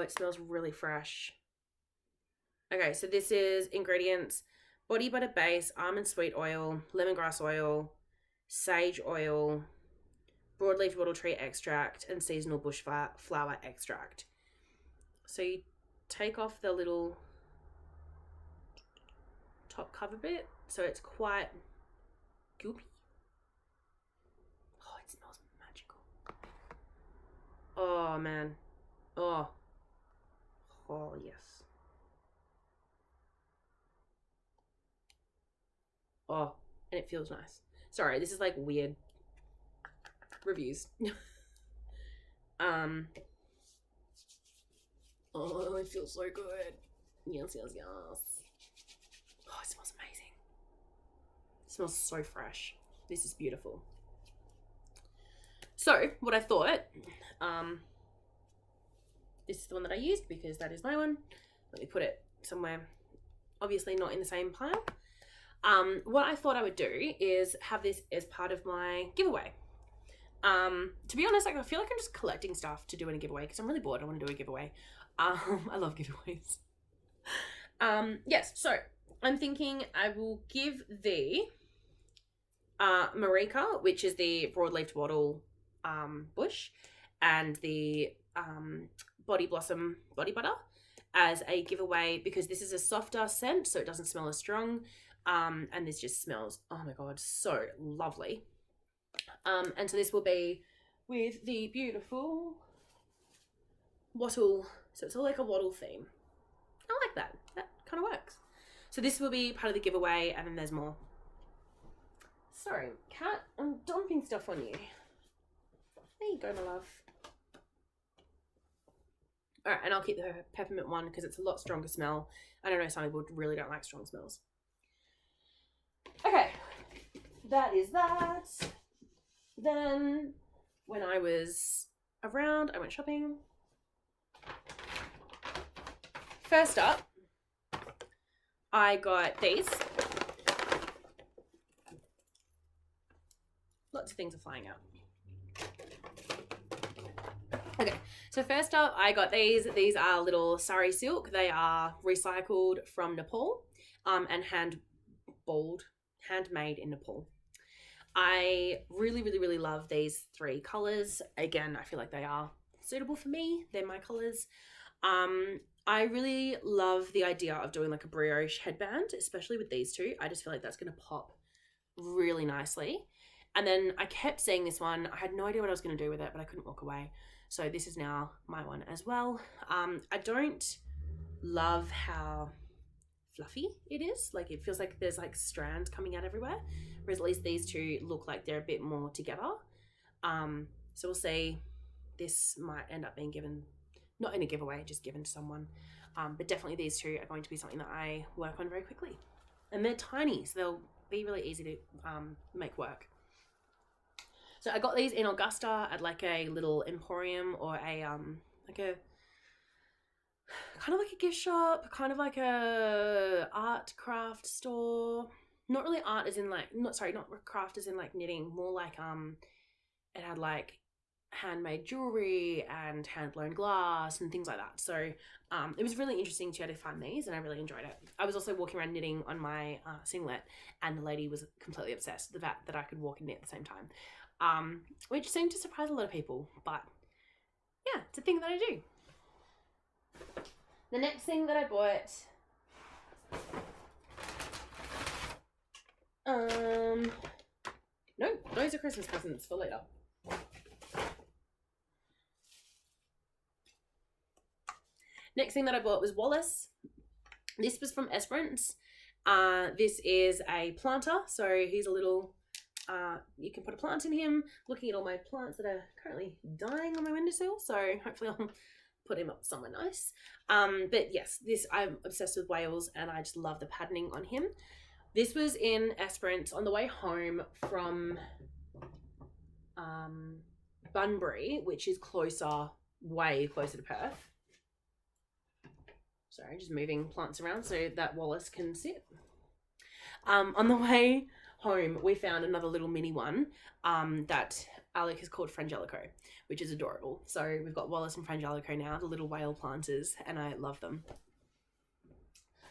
it smells really fresh. Okay, so this is ingredients: body butter base, almond sweet oil, lemongrass oil, sage oil, broadleaf wattle tree extract, and seasonal bush flower extract. So you take off the little top cover bit, so it's quite goopy. Oh, it smells magical. Oh man. Oh yes. Oh, and it feels nice. Sorry, this is like weird reviews. Oh, it feels so good. Yes. Oh, it smells amazing. It smells so fresh. This is beautiful. So what I thought, this is the one that I used because that is my one. Let me put it somewhere, obviously not in the same pile. What I thought I would do is have this as part of my giveaway. To be honest, like, I feel like I'm just collecting stuff to do in a giveaway because I'm really bored. I want to do a giveaway. I love giveaways. Yes, so I'm thinking I will give the Marika, which is the broad-leafed wattle bush, and the Body Blossom body butter as a giveaway because this is a softer scent, so it doesn't smell as strong. And this just smells, oh my god, so lovely. And so this will be with the beautiful wattle. So it's all like a wattle theme. I like that. That kind of works. So this will be part of the giveaway, and then there's more. Sorry, cat, I'm dumping stuff on you. There you go, my love. All right, and I'll keep the peppermint one because it's a lot stronger smell. I don't know, some people really don't like strong smells. Okay, that is that. Then when I was around, I went shopping. First up, I got these. Lots of things are flying out. Okay, so first up, I got these. These are little sari silk. They are recycled from Nepal and handmade in Nepal. I really love these three colors. Again, I feel like they are suitable for me. They're my colors. I really love the idea of doing like a brioche headband, especially with these two. I just feel like that's going to pop really nicely. And then I kept seeing this one. I had no idea what I was going to do with it, but I couldn't walk away. So this is now my one as well. I don't love how fluffy it is. Like, it feels like there's like strands coming out everywhere, whereas at least these two look like they're a bit more together. So we'll see. This might end up being given, not in a giveaway, just given to someone. But definitely these two are going to be something that I work on very quickly. And they're tiny, so they'll be really easy to make work. So I got these in Augusta at like a little Emporium or a like a kind of like a gift shop, kind of like a art craft store. Not really art as in like, not craft as in like knitting, more like it had like handmade jewelry and hand blown glass and things like that. So it was really interesting to be able to find these, and I really enjoyed it. I was also walking around knitting on my singlet, and the lady was completely obsessed with the fact that I could walk and knit at the same time, which seemed to surprise a lot of people, but yeah, it's a thing that I do. The next thing that I bought, no, those are Christmas presents for later. Next thing that I bought was Wallace. This was from Esperance. This is a planter, so he's a little, you can put a plant in him. Looking at all my plants that are currently dying on my windowsill, so hopefully I'll put him up somewhere nice. But yes, I'm obsessed with whales, and I just love the patterning on him. This was in Esperance on the way home from Bunbury, which is way closer to Perth. Sorry, just moving plants around so that Wallace can sit. On the way home, we found another little mini one that Alec has called Frangelico, which is adorable. So we've got Wallace and Frangelico now, the little whale planters, and I love them.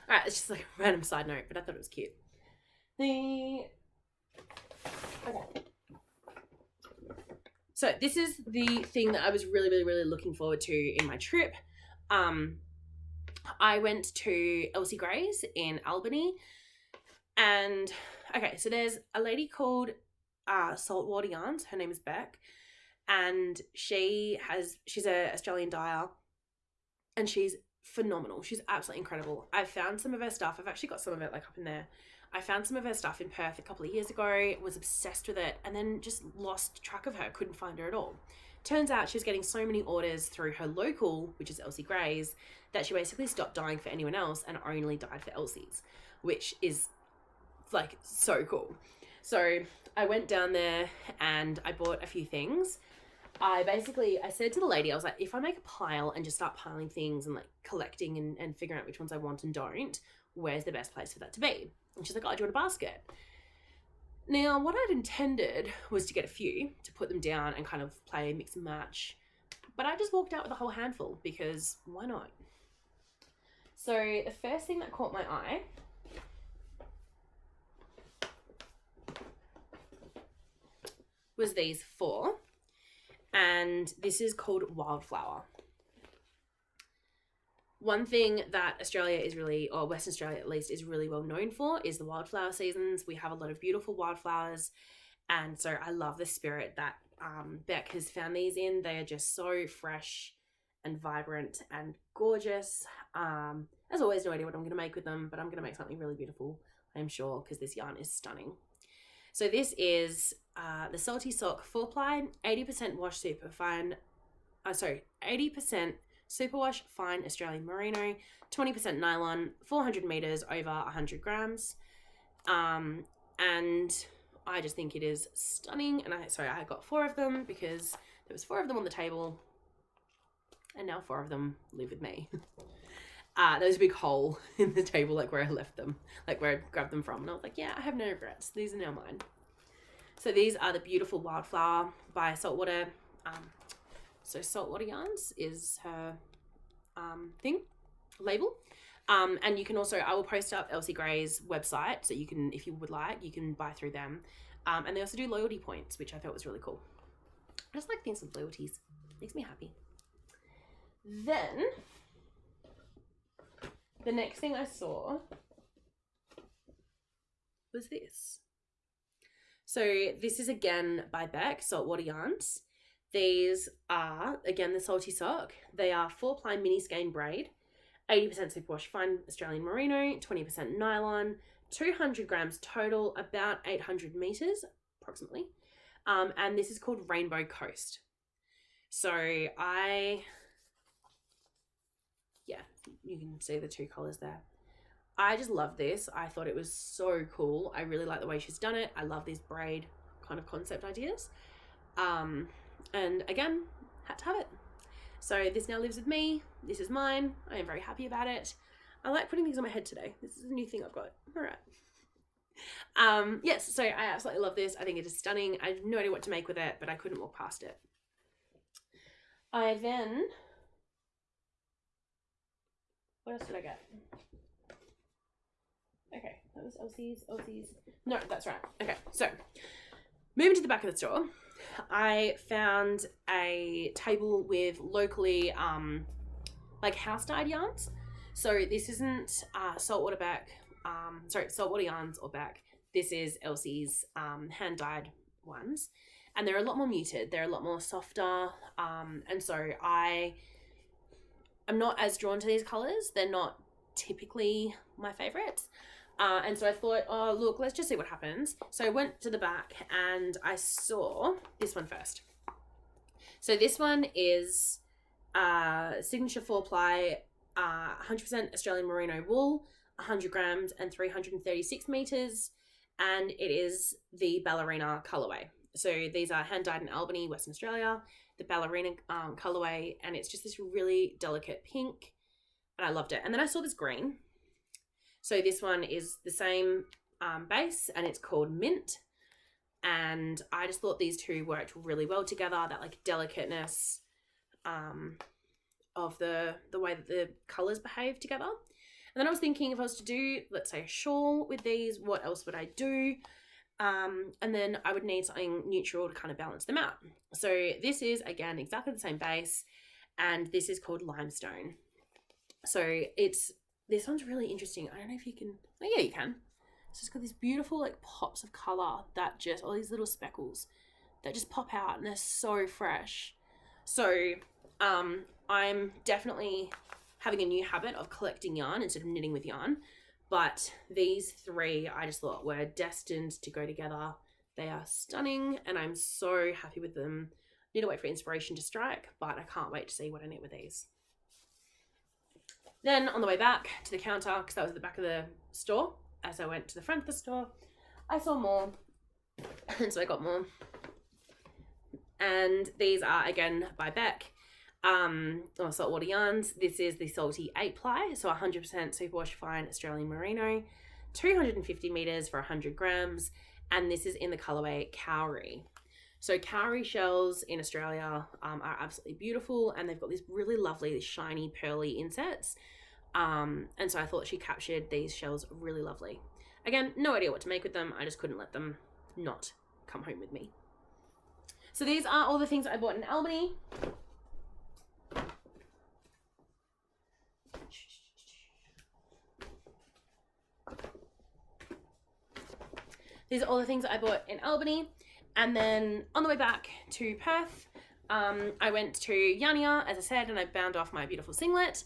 All right, it's just like a random side note, but I thought it was cute. Okay. So this is the thing that I was really looking forward to in my trip. I went to Elsie Gray's in Albany And okay, so there's a lady called Saltwater Yarns. Her name is Beck, and she's a Australian dyer, and she's phenomenal. She's absolutely incredible. I've found some of her stuff. I've actually got some of it like up in there. I found some of her stuff in Perth a couple of years ago, was obsessed with it, and then just lost track of her, couldn't find her at all. Turns out she was getting so many orders through her local, which is Elsie Gray's, that she basically stopped dyeing for anyone else and only dyed for Elsie's, which is like so cool. So I went down there and I bought a few things. I said to the lady, I was like, if I make a pile and just start piling things and like collecting and figuring out which ones I want and don't, where's the best place for that to be? And she's like, oh, do you want a basket? Now, what I'd intended was to get a few, to put them down and kind of play mix and match. But I just walked out with a whole handful because why not? So the first thing that caught my eye was these 4. And this is called Wildflower. One thing that Australia is really, or Western Australia at least, is really well known for is the wildflower seasons. We have a lot of beautiful wildflowers. And so I love the spirit that Beck has found these in. They are just so fresh and vibrant and gorgeous. As always, no idea what I'm going to make with them, but I'm going to make something really beautiful, I'm sure, because this yarn is stunning. So this is the Salty Sock 4-ply, 80% wash superfine, 80% superwash fine Australian merino, 20% nylon, 400 meters over 100 grams. And I just think it is stunning. And I got 4 of them because there was 4 of them on the table and now 4 of them live with me. There was a big hole in the table, like where I left them, like where I grabbed them from. And I was like, yeah, I have no regrets. These are now mine. So these are the beautiful Wildflower by Saltwater. So Saltwater Yarns is her label. And you can also, I will post up Elsie Gray's website, so you can, if you would like, you can buy through them. And they also do loyalty points, which I thought was really cool. I just like things with loyalties. Makes me happy. Then, the next thing I saw was this. So this is again by Beck, Saltwater Yarns. These are, again, the Salty Sock. They are 4-ply mini skein braid, 80% superwash fine Australian merino, 20% nylon, 200 grams total, about 800 meters approximately. And this is called Rainbow Coast. So you can see the 2 colors there. I just love this. I thought it was so cool. I really like the way she's done it. I love these braid kind of concept ideas. And again, had to have it. So this now lives with me. This is mine. I am very happy about it. I like putting things on my head today. This is a new thing I've got. All right. Yes, so I absolutely love this. I think it is stunning. I have no idea what to make with it, but I couldn't walk past it. I then... What else did I get? Okay, that was Elsie's. No, that's right. Okay, so moving to the back of the store, I found a table with locally like house dyed yarns. So this isn't Saltwater Yarns or Beck. This is Elsie's hand dyed ones, and they're a lot more muted. They're a lot more softer, and so I'm not as drawn to these colors. They're not typically my favorites. And so I thought, oh, look, let's just see what happens. So I went to the back and I saw this one first. So this one is signature 4-ply, 100% Australian merino wool, 100 grams and 336 meters. And it is the ballerina colorway. So these are hand dyed in Albany, Western Australia, the ballerina colorway. And it's just this really delicate pink. And I loved it. And then I saw this green. So this one is the same base and it's called Mint. And I just thought these 2 worked really well together. That like delicateness of the way that the colours behave together. And then I was thinking if I was to do, let's say, a shawl with these, what else would I do? And then I would need something neutral to kind of balance them out. So this is, again, exactly the same base. And this is called Limestone. So this one's really interesting. I don't know if you can, oh yeah, you can. So it's got these beautiful like pops of color that just, all these little speckles that just pop out, and they're so fresh. So I'm definitely having a new habit of collecting yarn instead of knitting with yarn. But these three I just thought were destined to go together. They are stunning and I'm so happy with them. Need to wait for inspiration to strike, but I can't wait to see what I knit with these. Then on the way back to the counter, because that was at the back of the store, as I went to the front of the store, I saw more, and so I got more. And these are again by Beck, or saltwater yarns. This is the Salty 8 ply, so 100% superwash fine Australian merino, 250 meters for 100 grams, and this is in the colorway Cowrie. So Cowrie shells in Australia are absolutely beautiful, and they've got these really lovely shiny pearly insets. And so I thought she captured these shells really lovely. Again, no idea what to make with them. I just couldn't let them not come home with me. So these are all the things I bought in Albany. These are all the things that I bought in Albany. And then on the way back to Perth, I went to Yarnia, as I said, and I bound off my beautiful singlet.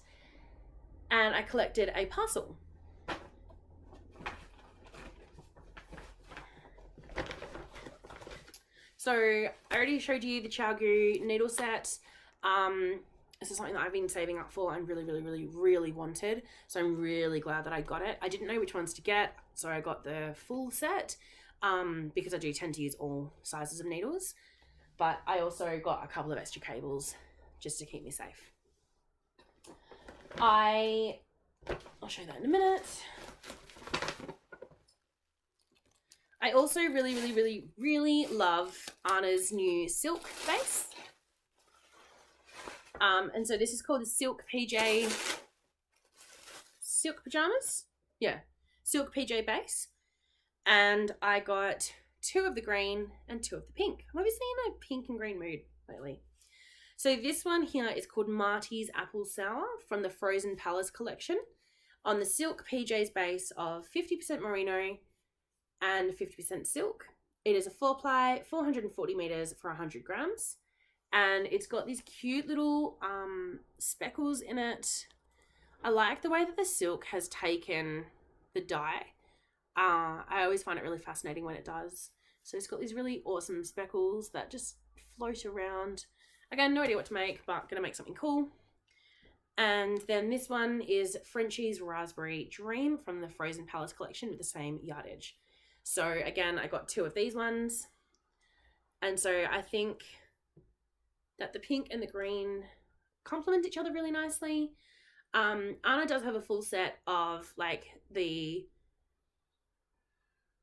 And I collected a parcel. So I already showed you the ChiaGoo needle set. This is something that I've been saving up for and really wanted. So I'm really glad that I got it. I didn't know which ones to get, so I got the full set because I do tend to use all sizes of needles. But I also got a couple of extra cables just to keep me safe. I'll show you that in a minute. I also really love Anna's new silk base. And so this is called the Silk Pajamas. Yeah, Silk PJ base. And I got 2 of the green and 2 of the pink. I'm obviously in a pink and green mood lately. So this one here is called Marty's Apple Sour from the Frozen Palace collection on the Silk PJ's base of 50% merino and 50% silk. It is a 4-ply, 440 meters for 100 grams. And it's got these cute little speckles in it. I like the way that the silk has taken the dye. I always find it really fascinating when it does. So it's got these really awesome speckles that just float around. Again, no idea what to make, but gonna make something cool. And then this one is Frenchie's Raspberry Dream from the Frozen Palace collection with the same yardage. So again, I got 2 of these ones. And so I think that the pink and the green complement each other really nicely. Anna does have a full set of like the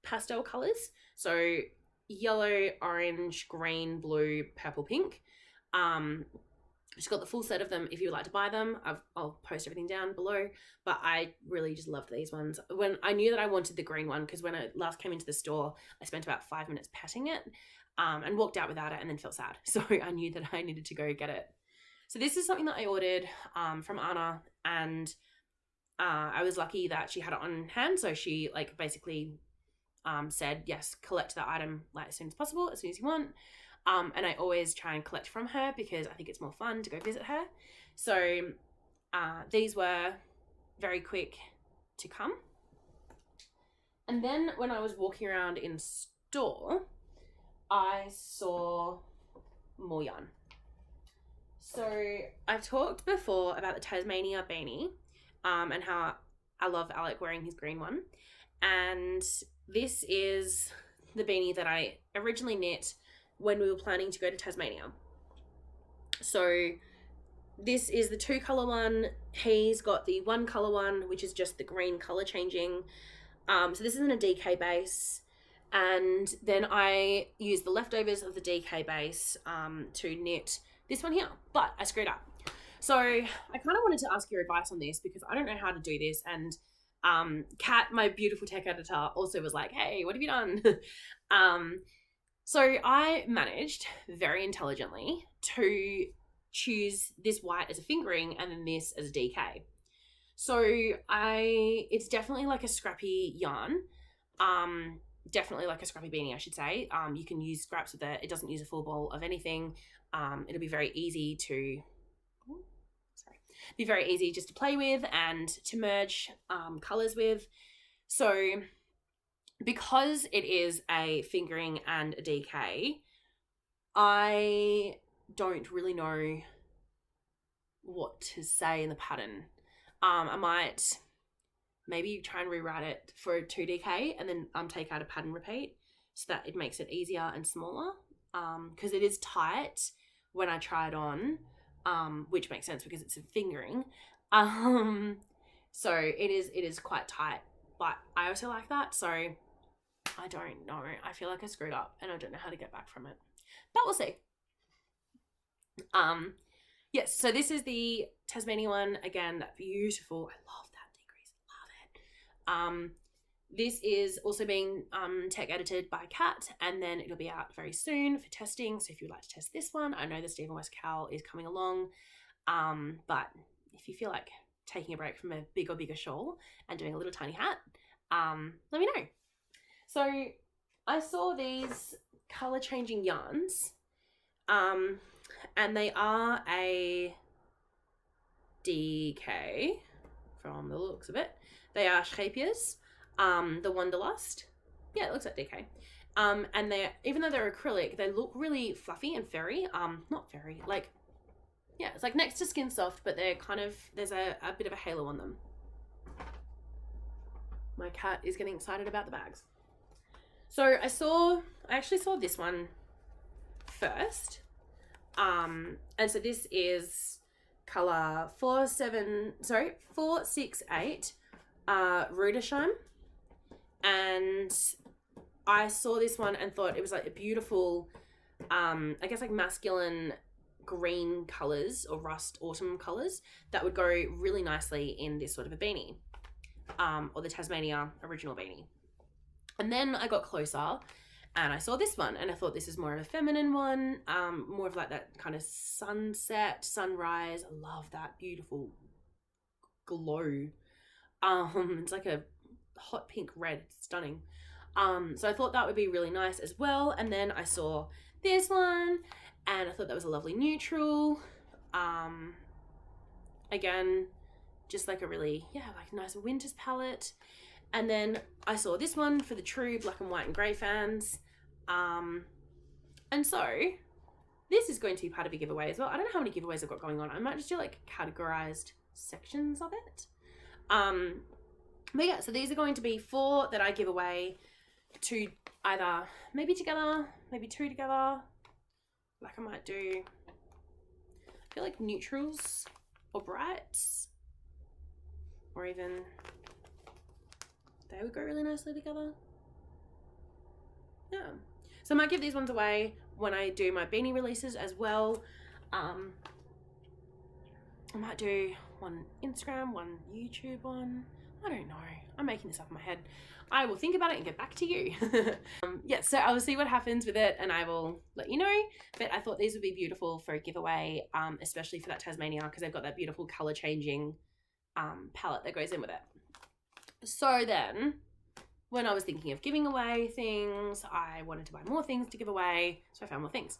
pastel colors. So yellow, orange, green, blue, purple, pink. She's got the full set of them if you would like to buy them. I'll post everything down below. But I really just loved these ones. When I knew that I wanted the green one, because when I last came into the store, I spent about 5 minutes petting it and walked out without it and then felt sad. So I knew that I needed to go get it. So this is something that I ordered from Anna, and I was lucky that she had it on hand. So she like basically said, yes, collect the item like as soon as possible, as soon as you want. And I always try and collect from her because I think it's more fun to go visit her. So these were very quick to come. And then when I was walking around in store, I saw more yarn. So I've talked before about the Tasmania beanie and how I love Alec wearing his green one. And this is the beanie that I originally knit when we were planning to go to Tasmania. So this is the 2-color one. He's got the 1-color one, which is just the green color changing. So this is in a DK base. And then I used the leftovers of the DK base to knit this one here, but I screwed up. So I kind of wanted to ask your advice on this because I don't know how to do this. And Kat, my beautiful tech editor, also was like, hey, what have you done? So I managed very intelligently to choose this white as a fingering and then this as a DK. So it's definitely like a scrappy yarn. Definitely like a scrappy beanie, I should say. You can use scraps with it. It doesn't use a full ball of anything. It'll be very easy to, be very easy just to play with and to merge colors with. So because it is a fingering and a DK, I don't really know what to say in the pattern. I might maybe try and rewrite it for a 2DK and then take out a pattern repeat so that it makes it easier and smaller, because it is tight when I try it on, which makes sense because it's a fingering. So it is quite tight, but I also like that, so I don't know. I feel like I screwed up and I don't know how to get back from it, but we'll see. Yes, so this is the Tasmania one. Again, that beautiful, I love that decrease, love it. This is also being tech edited by Kat, and then it'll be out very soon for testing. So if you'd like to test this one, I know the Stephen West cowl is coming along, but if you feel like taking a break from a bigger shawl and doing a little tiny hat, let me know. So I saw these color changing yarns, and they are a DK from the looks of it. They are Shapiers, the Wanderlust. Yeah, it looks like DK. And they're, even though they're acrylic, they look really fluffy and furry. Not furry, like, yeah, it's like next to Skin Soft, but they're kind of, there's a bit of a halo on them. My cat is getting excited about the bags. So I actually saw this one first. And so this is color 468, Rudesheim. And I saw this one and thought it was like a beautiful, I guess like masculine green colors or rust autumn colors that would go really nicely in this sort of a beanie, or the Tasmania original beanie. And then I got closer and I saw this one and I thought this is more of a feminine one, more of like that kind of sunset, sunrise. I love that beautiful glow. It's like a hot pink red, stunning. So I thought that would be really nice as well. And then I saw this one and I thought that was a lovely neutral. Again, just like a really, yeah, like nice winter's palette. And then I saw this one for the true black and white and grey fans. And so this is going to be part of a giveaway as well. I don't know how many giveaways I've got going on. I might just do like categorized sections of it. But yeah, so these are going to be 4 that I give away to either maybe together, maybe 2 together. Like I might do, I feel like neutrals or brights, or even they would go really nicely together. Yeah. So I might give these ones away when I do my beanie releases as well. I might do one Instagram, one YouTube one. I don't know. I'm making this up in my head. I will think about it and get back to you. Yeah, so I will see what happens with it and I will let you know. But I thought these would be beautiful for a giveaway, especially for that Tasmania, because they've got that beautiful color changing palette that goes in with it. So then, when I was thinking of giving away things, I wanted to buy more things to give away, so I found more things.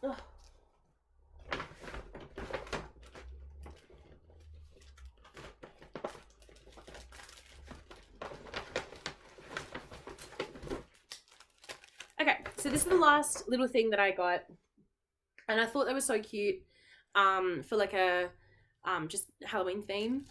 Ugh. Okay, so this is the last little thing that I got, and I thought that was so cute, for like a just Halloween theme.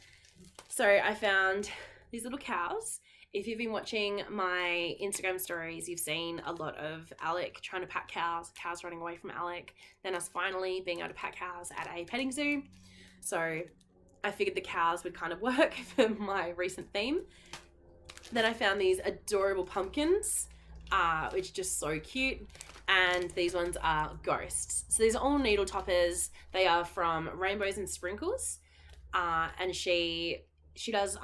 So I found these little cows. If you've been watching my Instagram stories, you've seen a lot of Alec trying to pack cows running away from Alec, then us finally being able to pack cows at a petting zoo. So I figured the cows would kind of work for my recent theme. Then I found these adorable pumpkins, which are just so cute. And these ones are ghosts. So these are all needle toppers. They are from Rainbows and Sprinkles. And she does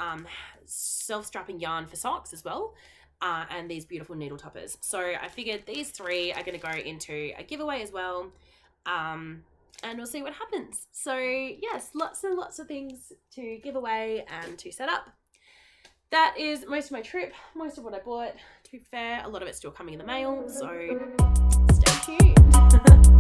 self-strapping yarn for socks as well, and these beautiful needle toppers. So I figured these 3 are going to go into a giveaway as well, and we'll see what happens. So yes, lots and lots of things to give away and to set up. that is most of my trip, most of what I bought. To be fair, a lot of it's still coming in the mail, so stay tuned.